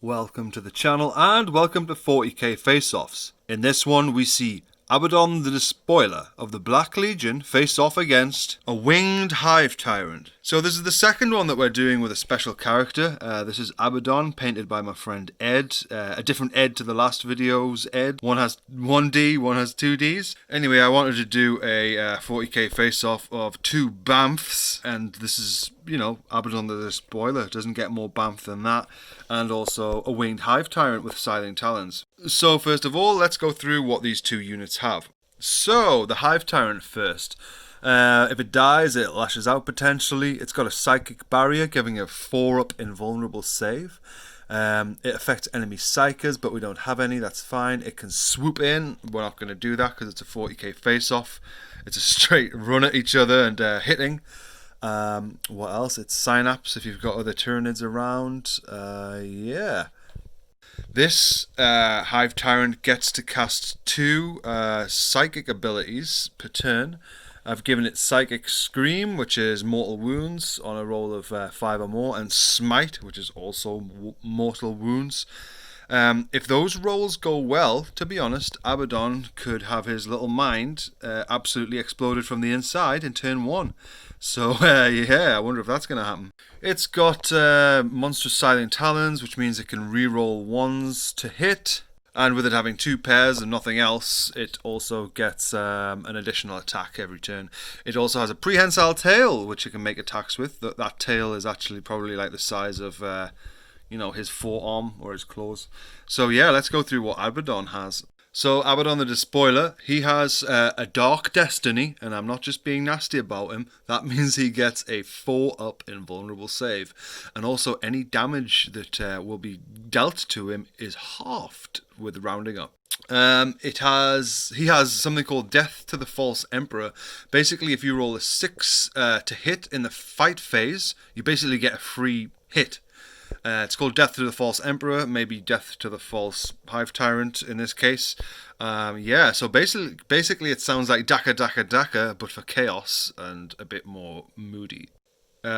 Welcome to the channel and welcome to 40k Faceoffs. In this one we see Abaddon the Despoiler of the Black Legion face off against a winged Hive Tyrant. So this is the second one that we're doing with a special character. This is Abaddon, painted by my friend Ed. A different Ed to the last video's Ed. One has 1D, one has 2Ds. Anyway, I wanted to do a 40k face-off of two Bamfs, and this is, you know, Abaddon the Despoiler. Doesn't get more Bamf than that. And also a winged Hive Tyrant with scything talons. So first of all, let's go through what these two units have. So, the Hive Tyrant first. If it dies, it lashes out potentially. It's got a psychic barrier, giving a 4-up invulnerable save. It affects enemy psychers, but we don't have any, that's fine. It can swoop in. We're not going to do that because it's a 40k face-off. It's a straight run at each other and hitting. What else? It's synapse if you've got other Tyranids around. Yeah. This Hive Tyrant gets to cast 2 psychic abilities per turn. I've given it Psychic Scream, which is mortal wounds on a roll of 5 or more, and Smite, which is also mortal wounds. If those rolls go well, to be honest, Abaddon could have his little mind absolutely exploded from the inside in turn 1. So, yeah, I wonder if that's going to happen. It's got monstrous scything talons, which means it can reroll 1s to hit. And with it having 2 pairs and nothing else, it also gets an additional attack every turn. It also has a prehensile tail, which it can make attacks with. That tail is actually probably like the size of, you know, his forearm or his claws. So yeah, let's go through what Abaddon has. So Abaddon the Despoiler, he has a Dark Destiny, and I'm not just being nasty about him. That means he gets a 4-up invulnerable save. And also any damage that will be dealt to him is halved with rounding up. He has something called Death to the False Emperor. Basically, if you roll a 6 to hit in the fight phase, you basically get a free hit. It's called Death to the False Emperor, maybe Death to the False Hive Tyrant in this case. Yeah, so basically it sounds like Daka Daka Daka, but for chaos and a bit more moody.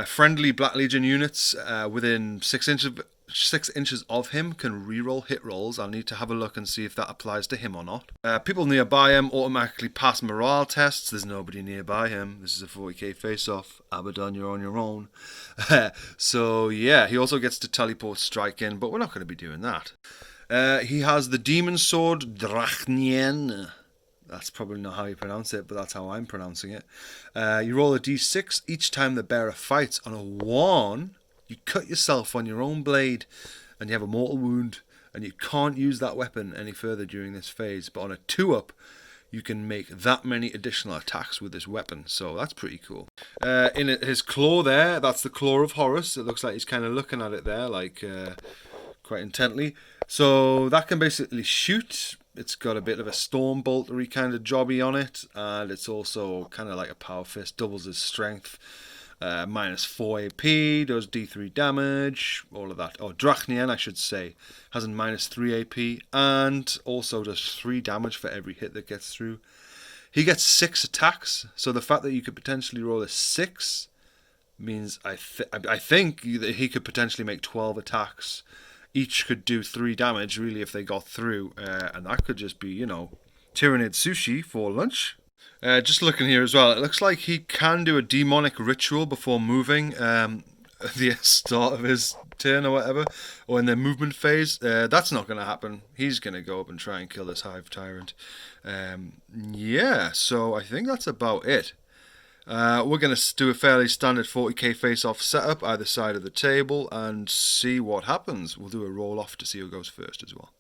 Friendly Black Legion units within 6 inches of him can reroll hit rolls. I'll need to have a look and see if that applies to him or not. People nearby him automatically pass morale tests. There's nobody nearby him. This is a 40k face-off. Abaddon, you're on your own. So yeah, he also gets to teleport strike in, but we're not going to be doing that. He has the demon sword Drachnien. That's probably not how you pronounce it, but that's how I'm pronouncing it. You roll a d6 each time the bearer fights. On a 1, you cut yourself on your own blade and you have a mortal wound, and you can't use that weapon any further during this phase. But on a 2-up, you can make that many additional attacks with this weapon, so that's pretty cool. In his claw there, that's the Claw of Horus. It looks like he's kind of looking at it there, like quite intently. So that can basically shoot. It's got a bit of a storm boltery kind of jobby on it, and it's also kind of like a power fist, doubles his strength. Minus 4 AP, does D3 damage, all of that. Or Drachnien, I should say, has a minus 3 AP, and also does 3 damage for every hit that gets through. He gets 6 attacks, so the fact that you could potentially roll a 6 means I think that he could potentially make 12 attacks. Each could do 3 damage, really, if they got through, and that could just be, you know, Tyranid sushi for lunch. Just looking here as well, it looks like he can do a demonic ritual before moving at the start of his turn or whatever, or in the movement phase. That's not going to happen. He's going to go up and try and kill this Hive Tyrant. Yeah, so I think that's about it. We're going to do a fairly standard 40k face-off setup either side of the table and see what happens. We'll do a roll-off to see who goes first as well.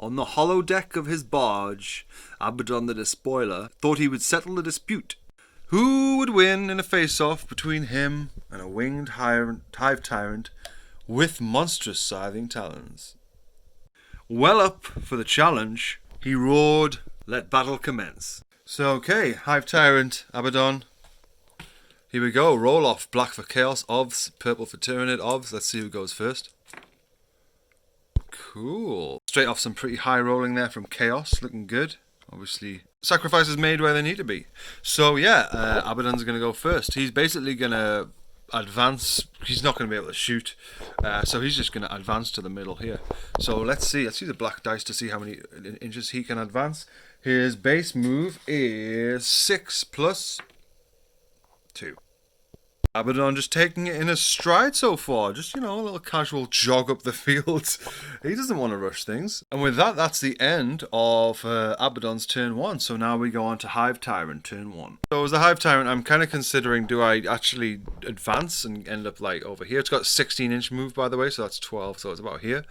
On the hollow deck of his barge, Abaddon the Despoiler thought he would settle the dispute. Who would win in a face-off between him and a winged Hive Tyrant with monstrous scything talons? Well up for the challenge, he roared, "Let battle commence." So okay, Hive Tyrant, Abaddon. Here we go, roll off. Black for Chaos, Ovs, purple for Tyranid, Ovs. Let's see who goes first. Cool. Straight off some pretty high rolling there from Chaos, looking good. Obviously, sacrifices made where they need to be. So yeah, Abaddon's going to go first. He's basically going to advance. He's not going to be able to shoot, so he's just going to advance to the middle here. So let's see the black dice to see how many inches he can advance. His base move is 6 plus 2. Abaddon just taking it in a stride so far. Just, a little casual jog up the field. He doesn't want to rush things. And with that, that's the end of Abaddon's turn 1. So now we go on to Hive Tyrant turn 1. So as the Hive Tyrant, I'm kind of considering, do I actually advance and end up like over here? It's got 16-inch move, by the way, so that's 12, so it's about here.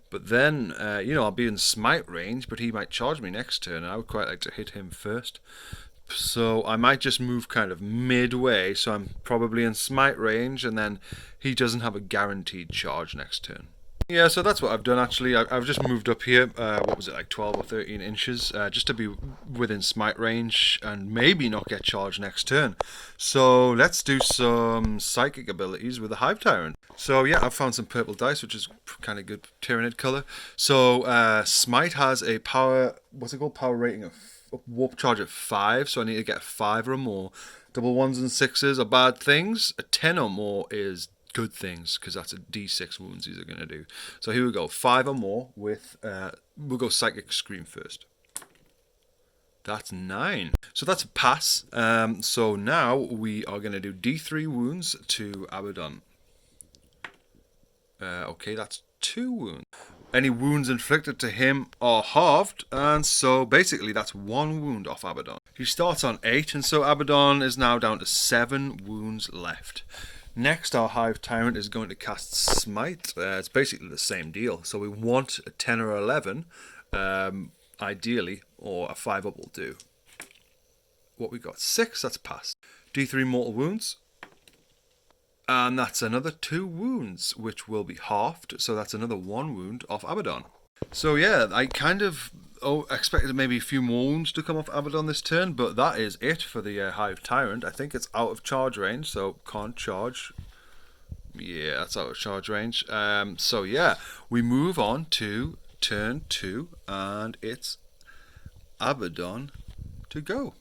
But then, I'll be in smite range, but he might charge me next turn, and I would quite like to hit him first. So I might just move kind of midway, so I'm probably in smite range, and then he doesn't have a guaranteed charge next turn. Yeah, so that's what I've done actually. I've just moved up here, what was it, like 12 or 13 inches, just to be within smite range and maybe not get charged next turn. So let's do some psychic abilities with the Hive Tyrant. So yeah, I've found some purple dice, which is kind of good Tyranid color. So smite has a power, what's it called, power rating of warp charge of 5, so I need to get 5 or more. Double 1s and 6s are bad things. A 10 or more is good things, because that's a d6 wounds these are going to do. So here we go, 5 or more with, we'll go Psychic Scream first. That's 9. So that's a pass. So now we are going to do d3 wounds to Abaddon. Okay, that's 2 wounds. Any wounds inflicted to him are halved, and so basically that's 1 wound off Abaddon. He starts on 8, and so Abaddon is now down to 7 wounds left. Next, our Hive Tyrant is going to cast Smite. It's basically the same deal. So we want a 10 or 11, ideally, or a 5 up will do. What we got? 6, that's pass. D3 mortal wounds. And that's another 2 wounds, which will be halved. So that's another 1 wound off Abaddon. So yeah, I kind of expected maybe a few more wounds to come off Abaddon this turn, but that is it for the Hive Tyrant. I think it's out of charge range, so can't charge. Yeah, that's out of charge range. So yeah, we move on to turn 2, and it's Abaddon to go.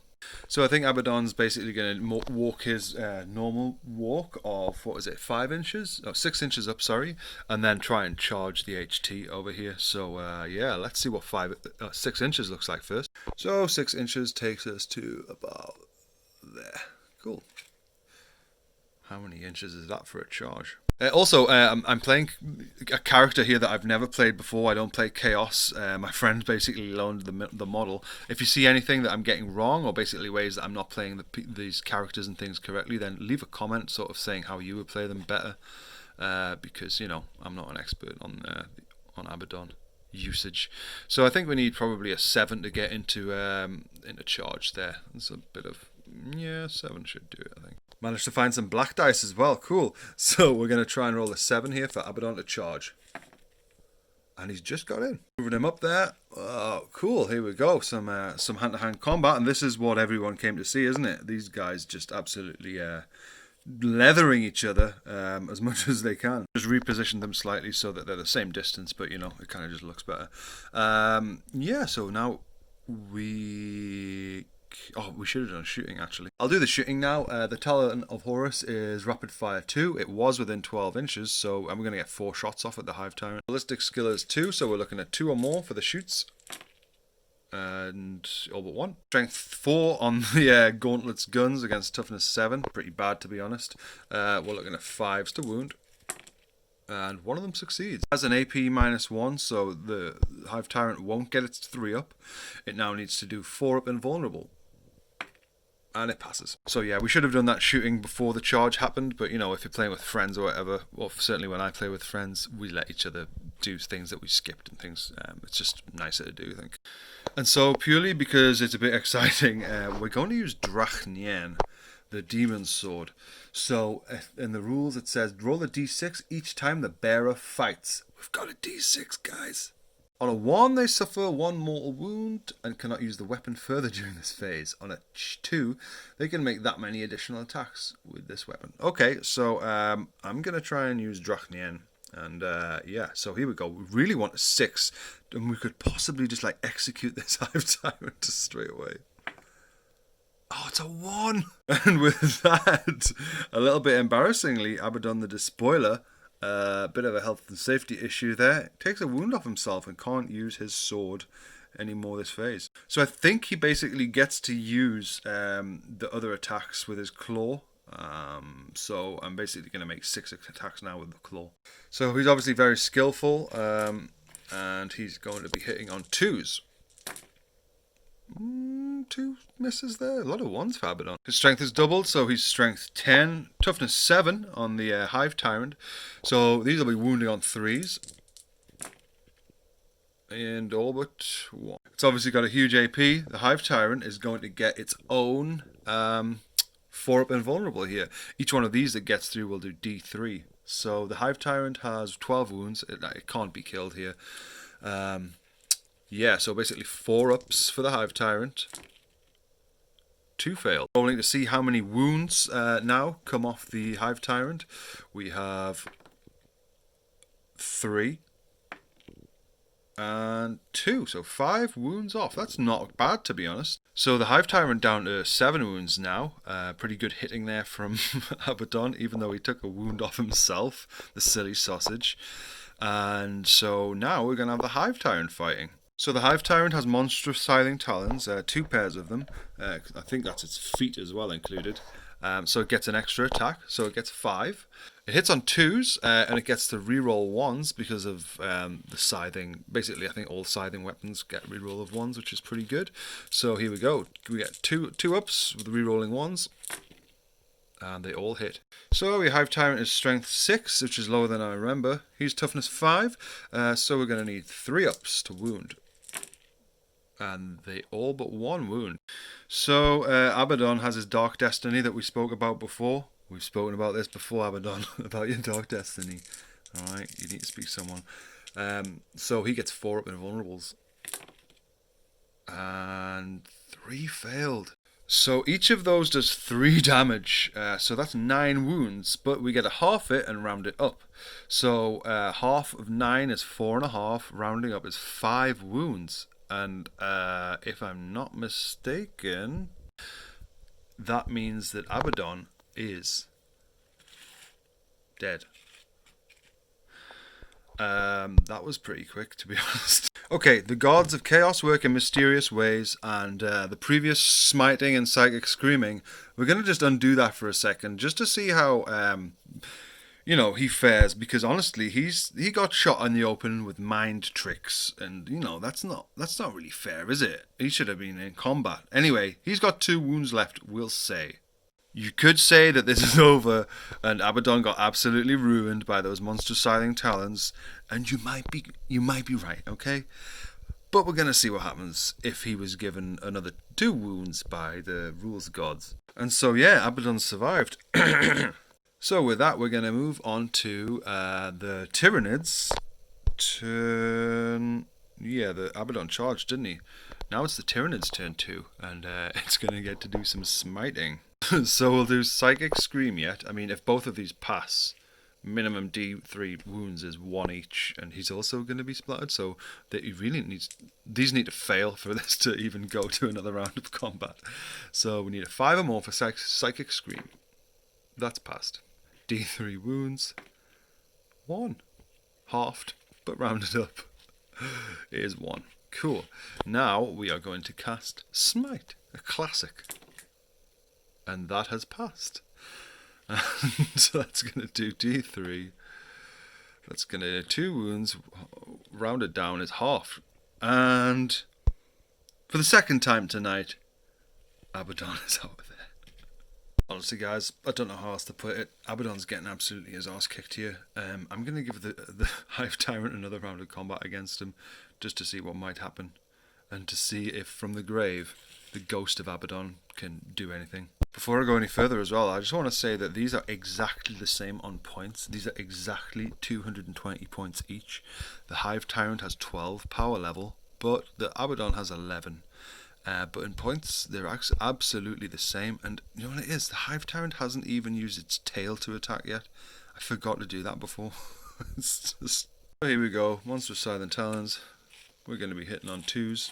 So I think Abaddon's basically going to walk his normal walk of, 5 inches? Oh, 6 inches up, sorry. And then try and charge the HT over here. So yeah, let's see what 6 inches looks like first. So 6 inches takes us to about there. Cool. How many inches is that for a charge? Also, I'm playing a character here that I've never played before. I don't play Chaos. My friend basically loaned the model. If you see anything that I'm getting wrong, or basically ways that I'm not playing these characters and things correctly, then leave a comment sort of saying how you would play them better. Because, I'm not an expert on Abaddon usage. So I think we need probably a 7 to get into charge there. It's a bit of... yeah, 7 should do it, I think. Managed to find some black dice as well. Cool. So we're going to try and roll a 7 here for Abaddon to charge. And he's just got in. Moving him up there. Oh, cool. Here we go. Some hand-to-hand combat. And this is what everyone came to see, isn't it? These guys just absolutely leathering each other as much as they can. Just reposition them slightly so that they're the same distance, but, it kind of just looks better. Yeah, so now we should have done shooting, actually. I'll do the shooting now. The Talon of Horus is rapid fire 2. It was within 12 inches, so I'm going to get 4 shots off at the Hive Tyrant. Ballistic skill is 2, so we're looking at 2 or more for the shoots. And all but 1. Strength 4 on the Gauntlet's guns against toughness 7. Pretty bad, to be honest. We're looking at 5s to wound. And one of them succeeds. It has an AP -1, so the Hive Tyrant won't get its 3 up. It now needs to do 4 up invulnerable. And it passes. So yeah, we should have done that shooting before the charge happened, but if you're playing with friends or whatever, or certainly when I play with friends, we let each other do things that we skipped and things. It's just nicer to do, I think. And so, purely because it's a bit exciting, we're going to use Drachnien, the Demon Sword. So, in the rules it says, roll a d6 each time the bearer fights. We've got a d6, guys. On a 1, they suffer 1 mortal wound and cannot use the weapon further during this phase. On a 2, they can make that many additional attacks with this weapon. Okay, so I'm going to try and use Drachnien. And yeah, so here we go. We really want a 6. And we could possibly just execute this Hive Tyrant straight away. Oh, it's a 1! And with that, a little bit embarrassingly, Abaddon the Despoiler, a bit of a health and safety issue there, takes a wound off himself and can't use his sword anymore this phase. So I think he basically gets to use the other attacks with his claw. So I'm basically going to make 6 attacks now with the claw. So he's obviously very skillful, and he's going to be hitting on 2s. 2 misses there. A lot of 1s for Abaddon. His strength is doubled, so he's strength 10, toughness 7 on the Hive Tyrant. So these will be wounding on 3s. And all but 1. It's obviously got a huge AP. The Hive Tyrant is going to get its own 4-up invulnerable here. Each one of these that gets through will do D3. So the Hive Tyrant has 12 wounds. It can't be killed here. Yeah, so basically 4-ups for the Hive Tyrant. 2 failed. Rolling to see how many wounds now come off the Hive Tyrant. We have 3 and 2, so 5 wounds off. That's not bad, to be honest. So the Hive Tyrant down to 7 wounds now. Pretty good hitting there from Abaddon, even though he took a wound off himself, the silly sausage. And so now we're going to have the Hive Tyrant fighting. So the Hive Tyrant has monstrous scything talons, 2 pairs of them. I think that's its feet as well included. So it gets an extra attack, so it gets 5. It hits on 2s, and it gets to reroll 1s because of the scything. Basically, I think all scything weapons get reroll of 1s, which is pretty good. So here we go. We get 2 ups with rerolling 1s. And they all hit. So your Hive Tyrant is strength 6, which is lower than I remember. He's toughness 5, so we're going to need 3 ups to wound. And they all but 1 wound. So Abaddon has his Dark Destiny that we spoke about before. We've spoken about this before, Abaddon, about your Dark Destiny. Alright, you need to speak to someone. So he gets 4 up invulnerables. And 3 failed. So each of those does 3 damage, so that's 9 wounds, but we get a half it and round it up. So half of 9 is 4.5, rounding up is 5 wounds. And if I'm not mistaken, that means that Abaddon is dead. That was pretty quick, to be honest. Okay, the gods of chaos work in mysterious ways, and the previous smiting and psychic screaming, we're going to just undo that for a second, just to see how, he fares, because honestly, he got shot in the open with mind tricks, and, that's not really fair, is it? He should have been in combat. Anyway, he's got 2 wounds left, we'll say. You could say that this is over and Abaddon got absolutely ruined by those monster scything talons, and you might be right, okay? But we're going to see what happens if he was given another 2 wounds by the rules gods. And so yeah, Abaddon survived. So with that, we're going to move on to the Tyranids. The Abaddon charged, didn't he? Now it's the Tyranids' turn too, and it's going to get to do some smiting. So we'll do Psychic Scream yet. I mean, if both of these pass, minimum D3 wounds is 1 each, and he's also going to be splattered, so that he really needs... These need to fail for this to even go to another round of combat. So we need a 5 or more for Psychic Scream. That's passed. D3 wounds. 1. Halved, but rounded up. Is 1. Cool. Now we are going to cast Smite, a classic. And that has passed. And so that's going to do D3. That's going to do 2 wounds. Rounded down is half. And for the second time tonight, Abaddon is out there. Honestly, guys, I don't know how else to put it. Abaddon's getting absolutely his ass kicked here. I'm going to give the Hive Tyrant another round of combat against him, just to see what might happen. And to see if from the grave, the ghost of Abaddon can do anything. Before I go any further as well, I just want to say that these are exactly the same on points. These are exactly 220 points each. The Hive Tyrant has 12 power level, but the Abaddon has 11. But in points, they're absolutely the same. And you know what it is? The Hive Tyrant hasn't even used its tail to attack yet. I forgot to do that before. It's just... Here we go. Monster Silent Talons. We're going to be hitting on 2s.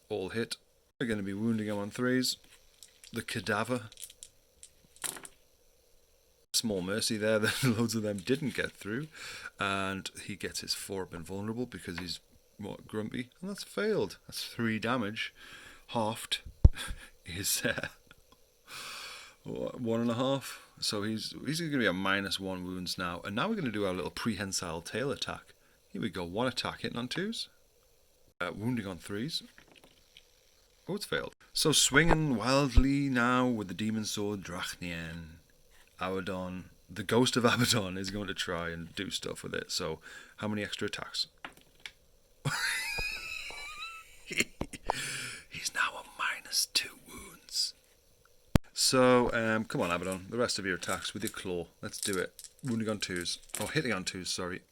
All hit. We're going to be wounding him on 3s. The cadaver. Small mercy there that loads of them didn't get through. And he gets his 4 up invulnerable because he's, what, grumpy. And that's failed. That's 3 damage. Halved is 1.5. So he's going to be a -1 wounds now. And now we're going to do our little prehensile tail attack. Here we go. 1 attack hitting on 2s. Wounding on 3s. Oh, it's failed. So swinging wildly now with the demon sword Drachnien. Abaddon, the ghost of Abaddon, is going to try and do stuff with it. So how many extra attacks? He's now a -2 wounds. So come on, Abaddon, the rest of your attacks with your claw. Let's do it. Wounding on 2s. Oh, hitting on 2s, sorry.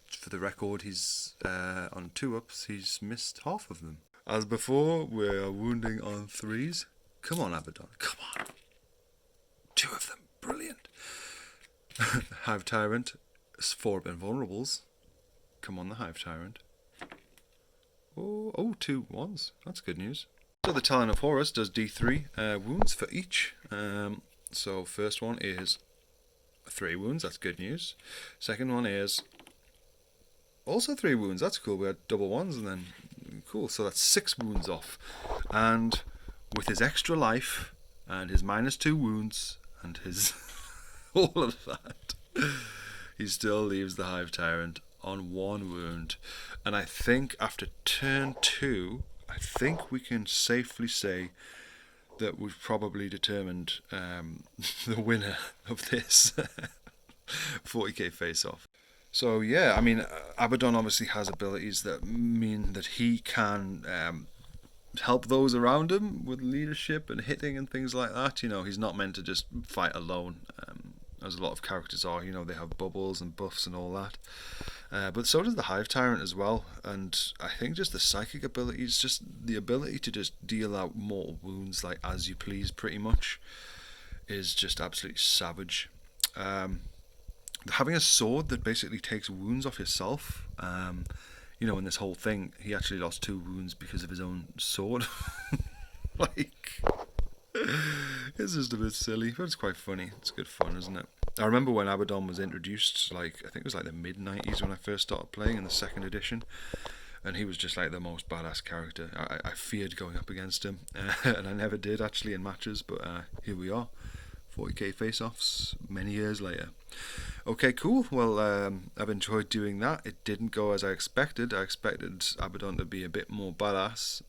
For the record, he's on 2-ups. He's missed half of them. As before, we're wounding on 3s. Come on, Abaddon. Come on. 2 of them. Brilliant. Hive Tyrant. 4 invulnerables. Come on, the Hive Tyrant. Oh, 2 1s. That's good news. So the Talon of Horus does D3 wounds for each. So first one is 3 wounds. That's good news. Second one is also 3 wounds. That's cool. We had double 1s and then cool. So that's 6 wounds off. And with his extra life and his -2 wounds and his all of that, he still leaves the Hive Tyrant on 1 wound. And I think after turn 2, I think we can safely say that we've probably determined the winner of this 40k Faceoff. So yeah, I mean, Abaddon obviously has abilities that mean that he can help those around him with leadership and hitting and things like that. You know, he's not meant to just fight alone, as a lot of characters are. You know, they have bubbles and buffs and all that. But so does the Hive Tyrant as well. And I think just the psychic abilities, just the ability to just deal out mortal wounds like as you please pretty much, is just absolutely savage. Having a sword that basically takes wounds off yourself, you know, in this whole thing, he actually lost 2 wounds because of his own sword. Like, it's just a bit silly, but it's quite funny. It's good fun, isn't it? I remember when Abaddon was introduced, like, I think it was like the mid-90s when I first started playing in the 2nd edition, and he was just like the most badass character. I feared going up against him, and I never did actually in matches, but here we are. 40k Faceoffs many years later. Okay, cool. Well, I've enjoyed doing that. It didn't go as I expected. I expected Abaddon to be a bit more badass.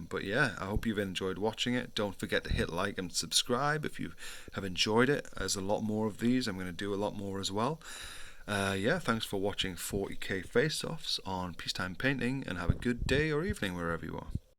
But yeah, I hope you've enjoyed watching it. Don't forget to hit like and subscribe if you have enjoyed it. There's a lot more of these. I'm going to do a lot more as well. Yeah, thanks for watching 40k Faceoffs on Peacetime Painting, and have a good day or evening wherever you are.